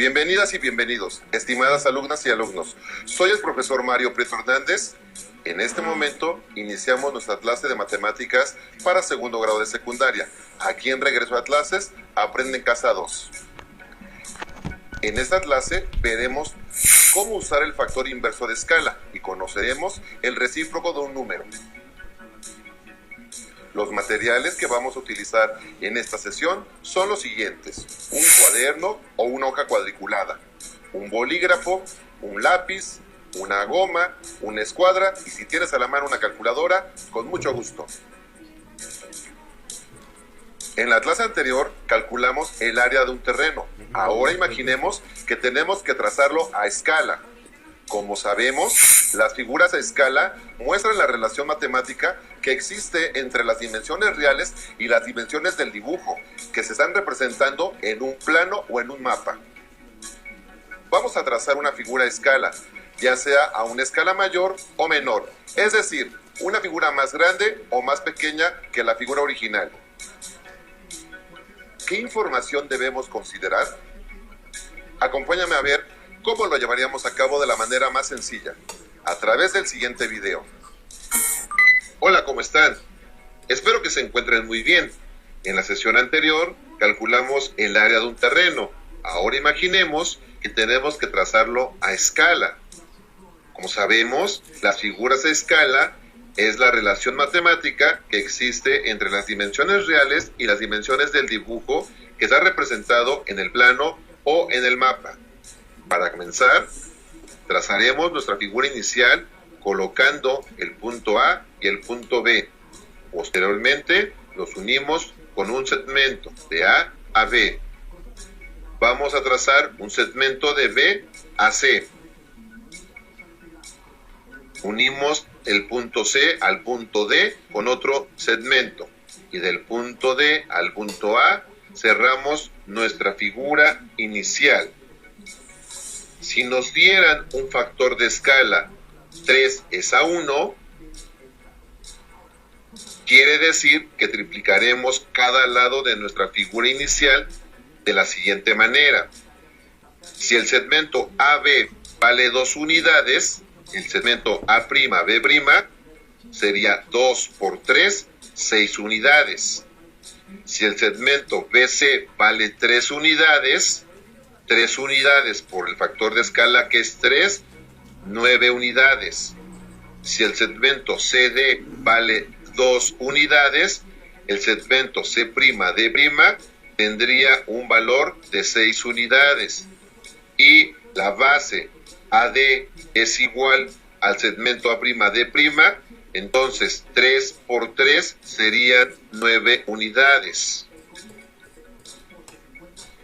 Bienvenidas y bienvenidos, estimadas alumnas y alumnos. Soy el profesor Mario Prieto Hernández. En este momento iniciamos nuestra clase de matemáticas para segundo grado de secundaria. Aquí en Regreso a Clases, Aprende en Casa 2. En esta clase veremos cómo usar el factor inverso de escala y conoceremos el recíproco de un número. Los materiales que vamos a utilizar en esta sesión son los siguientes: un cuaderno o una hoja cuadriculada, un bolígrafo, un lápiz, una goma, una escuadra y si tienes a la mano una calculadora, con mucho gusto. En la clase anterior calculamos el área de un terreno. Ahora imaginemos que tenemos que trazarlo a escala. Como sabemos, las figuras a escala muestran la relación matemática que existe entre las dimensiones reales y las dimensiones del dibujo, que se están representando en un plano o en un mapa. Vamos a trazar una figura a escala, ya sea a una escala mayor o menor, es decir, una figura más grande o más pequeña que la figura original. ¿Qué información debemos considerar? Acompáñame a ver cómo lo llevaríamos a cabo de la manera más sencilla, a través del siguiente video. Hola, ¿cómo están? Espero que se encuentren muy bien. En la sesión anterior calculamos el área de un terreno. Ahora imaginemos que tenemos que trazarlo a escala. Como sabemos, las figuras a escala es la relación matemática que existe entre las dimensiones reales y las dimensiones del dibujo que está representado en el plano o en el mapa. Para comenzar, trazaremos nuestra figura inicial colocando el punto A y el punto B. Posteriormente, los unimos con un segmento de A a B. Vamos a trazar un segmento de B a C. Unimos el punto C al punto D con otro segmento. Y del punto D al punto A cerramos nuestra figura inicial. Si nos dieran un factor de escala 3:1, quiere decir que triplicaremos cada lado de nuestra figura inicial de la siguiente manera. Si el segmento AB vale 2 unidades, el segmento A'B' sería 2 por 3, 6 unidades. Si el segmento BC vale 3 unidades, 3 unidades por el factor de escala que es 3, 9 unidades. Si el segmento CD vale 2 unidades, el segmento C'D' tendría un valor de 6 unidades. Y la base AD es igual al segmento A'D', entonces 3 por 3 serían 9 unidades.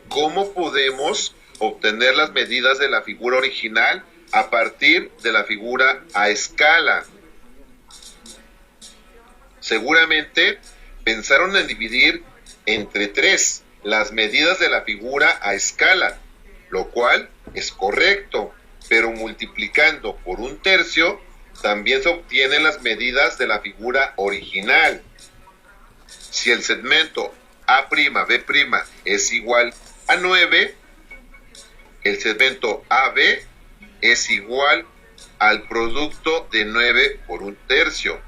¿Cómo podemos obtener las medidas de la figura original a partir de la figura a escala? Seguramente pensaron en dividir entre 3 las medidas de la figura a escala, lo cual es correcto, pero multiplicando por 1/3 también se obtienen las medidas de la figura original. Si el segmento A'B' es igual a 9, el segmento AB es igual al producto de 9 por 1/3.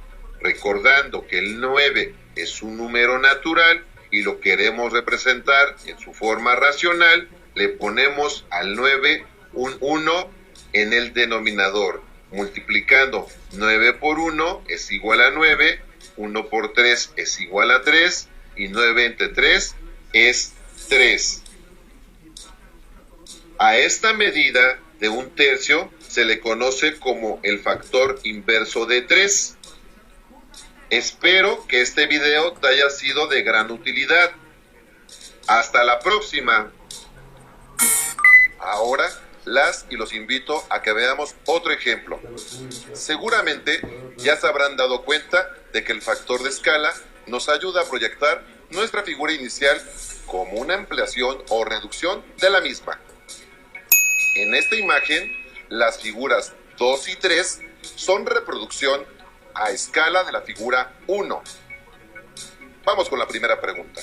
Recordando que el 9 es un número natural y lo queremos representar en su forma racional, le ponemos al 9 un 1 en el denominador. Multiplicando 9 por 1 es igual a 9, 1 por 3 es igual a 3 y 9 entre 3 es 3. A esta medida de 1/3 se le conoce como el factor inverso de 3. Espero que este video te haya sido de gran utilidad. Hasta la próxima. Ahora las y los invito a que veamos otro ejemplo. Seguramente ya se habrán dado cuenta de que el factor de escala nos ayuda a proyectar nuestra figura inicial como una ampliación o reducción de la misma. En esta imagen, las figuras 2 y 3 son reproducción a escala de la figura 1. Vamos con la primera pregunta.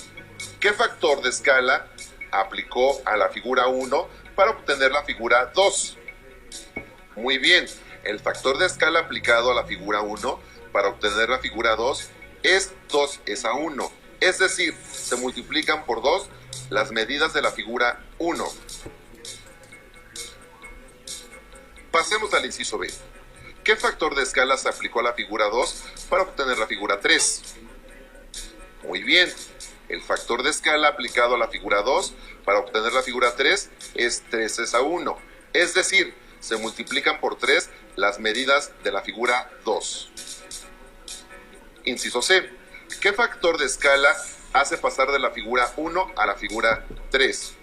¿Qué factor de escala aplicó a la figura 1 para obtener la figura 2. Muy bien, el factor de escala aplicado a la figura 1 para obtener la figura 2 es 2 a 1, es decir, se multiplican por 2 las medidas de la figura 1. Pasemos al inciso B. ¿Qué factor de escala se aplicó a la figura 2 para obtener la figura 3? Muy bien, el factor de escala aplicado a la figura 2 para obtener la figura 3 es 3 a 1, es decir, se multiplican por 3 las medidas de la figura 2. Inciso C. ¿Qué factor de escala hace pasar de la figura 1 a la figura 3?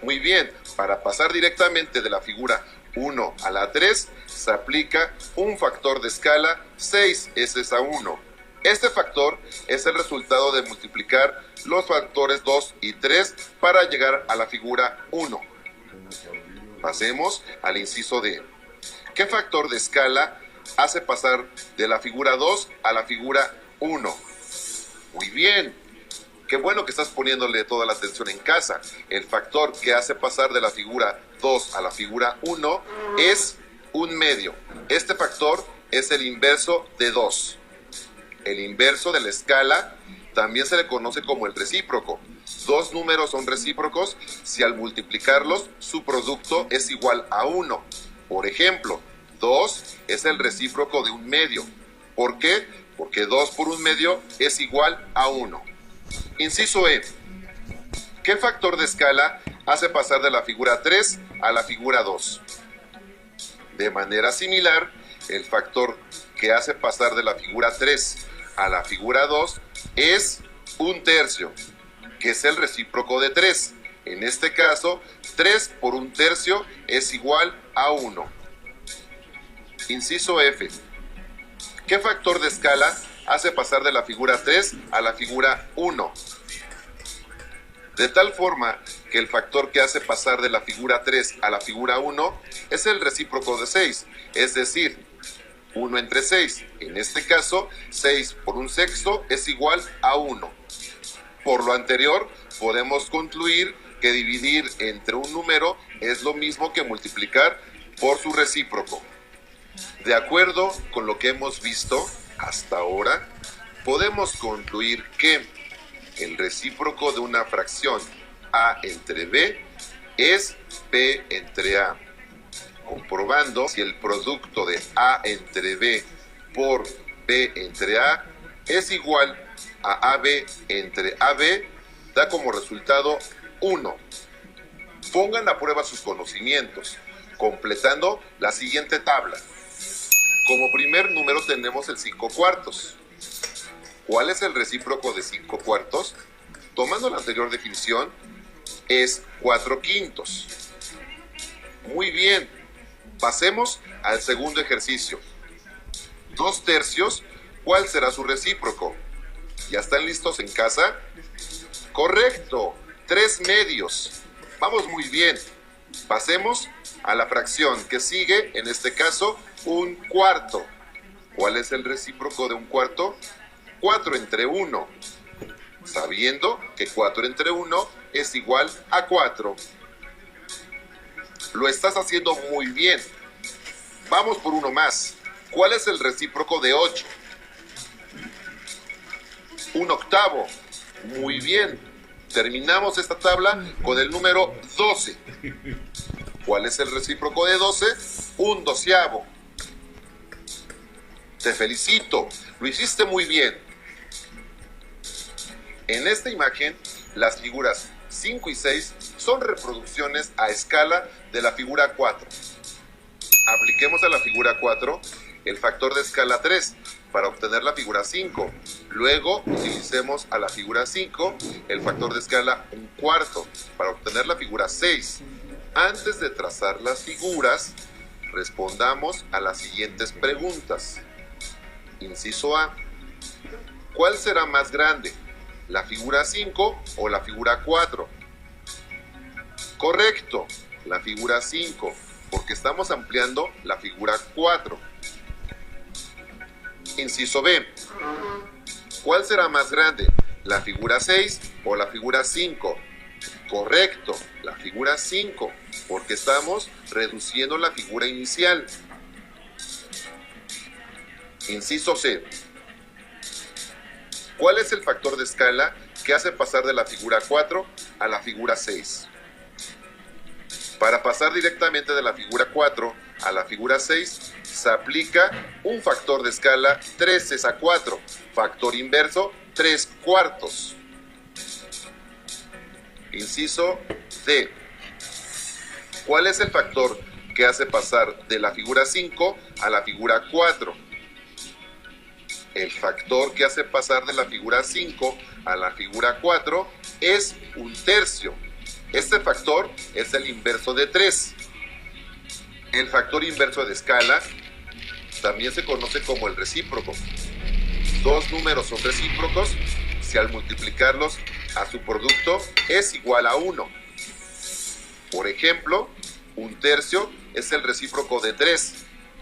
Muy bien, para pasar directamente de la figura 1 a la 3 se aplica un factor de escala 6s a 1. Este factor es el resultado de multiplicar los factores 2 y 3 para llegar a la figura 1. Pasemos al inciso D. ¿Qué factor de escala hace pasar de la figura 2 a la figura 1? Muy bien. Qué bueno que estás poniéndole toda la atención en casa. El factor que hace pasar de la figura 2 a la figura 1 es 1/2. Este factor es el inverso de 2. El inverso de la escala también se le conoce como el recíproco. Dos números son recíprocos si al multiplicarlos su producto es igual a 1. Por ejemplo, 2 es el recíproco de 1/2. ¿Por qué? Porque 2 por 1/2 es igual a 1. Inciso E. ¿Qué factor de escala hace pasar de la figura 3 a la figura 2? De manera similar, el factor que hace pasar de la figura 3 a la figura 2 es 1/3, que es el recíproco de 3. En este caso, 3 por 1/3 es igual a 1. Inciso F. ¿Qué factor de escala hace pasar de la figura 3 a la figura 1? De tal forma que el factor que hace pasar de la figura 3 a la figura 1 es el recíproco de 6, es decir, 1 entre 6. En este caso, 6 por 1/6 es igual a 1. Por lo anterior, podemos concluir que dividir entre un número es lo mismo que multiplicar por su recíproco. De acuerdo con lo que hemos visto hasta ahora, podemos concluir que el recíproco de una fracción a entre b es b entre a. Comprobando si el producto de a entre b por b entre a es igual a ab entre ab, da como resultado 1. Pongan a prueba sus conocimientos, completando la siguiente tabla. Como primer número tenemos el 5/4. ¿Cuál es el recíproco de 5/4? Tomando la anterior definición, es 4/5. Muy bien, pasemos al segundo ejercicio. 2/3, ¿cuál será su recíproco? ¿Ya están listos en casa? Correcto, 3/2. Vamos muy bien. Pasemos a la fracción que sigue, en este caso, 1/4. ¿Cuál es el recíproco de 1/4? 4 entre 1. Sabiendo que 4 entre 1 es igual a 4. Lo estás haciendo muy bien. Vamos por uno más. ¿Cuál es el recíproco de 8? 1/8. Muy bien. Terminamos esta tabla con el número 12. ¿Cuál es el recíproco de 12? 1/12. Te felicito. Lo hiciste muy bien. En esta imagen, las figuras 5 y 6 son reproducciones a escala de la figura 4. Apliquemos a la figura 4 el factor de escala 3 para obtener la figura 5. Luego utilicemos a la figura 5 el factor de escala 1/4 para obtener la figura 6. Antes de trazar las figuras, respondamos a las siguientes preguntas. Inciso A. ¿Cuál será más grande, la figura 5 o la figura 4? Correcto, la figura 5, porque estamos ampliando la figura 4. Inciso B. ¿Cuál será más grande, la figura 6 o la figura 5? Correcto, la figura 5, porque estamos reduciendo la figura inicial. Inciso C. ¿Cuál es el factor de escala que hace pasar de la figura 4 a la figura 6? Para pasar directamente de la figura 4 a la figura 6, se aplica un factor de escala 3 es a 4, factor inverso 3 cuartos. Inciso D. ¿Cuál es el factor que hace pasar de la figura 5 a la figura 4? El factor que hace pasar de la figura 5 a la figura 4 es 1/3. Este factor es el inverso de 3. El factor inverso de escala también se conoce como el recíproco. Dos números son recíprocos si al multiplicarlos a su producto es igual a 1. Por ejemplo, 1/3 es el recíproco de 3,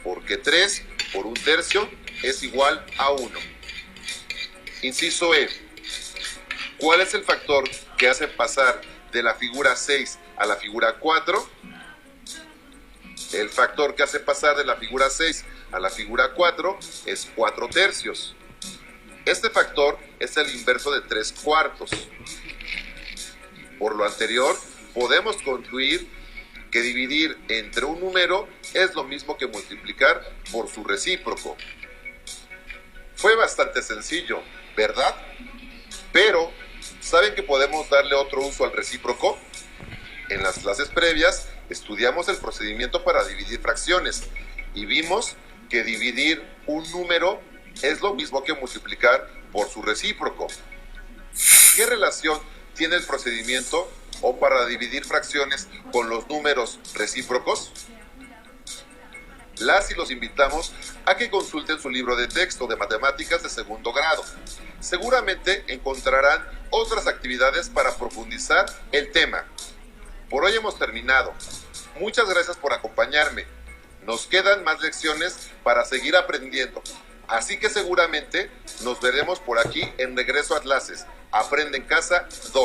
porque 3 por 1/3 es igual a 1. Inciso E. ¿Cuál es el factor que hace pasar de la figura 6 a la figura 4? El factor que hace pasar de la figura 6 a la figura 4 es 4/3. Este factor es el inverso de 3 cuartos. Por lo anterior, podemos concluir que dividir entre un número es lo mismo que multiplicar por su recíproco. Fue bastante sencillo, ¿verdad? Pero, ¿saben que podemos darle otro uso al recíproco? En las clases previas estudiamos el procedimiento para dividir fracciones y vimos que dividir un número es lo mismo que multiplicar por su recíproco. ¿Qué relación tiene el procedimiento o para dividir fracciones con los números recíprocos? Las y los invitamos a que consulten su libro de texto de matemáticas de segundo grado. Seguramente encontrarán otras actividades para profundizar el tema. Por hoy hemos terminado. Muchas gracias por acompañarme. Nos quedan más lecciones para seguir aprendiendo. Así que seguramente nos veremos por aquí en Regreso a Clases. Aprende en Casa 2.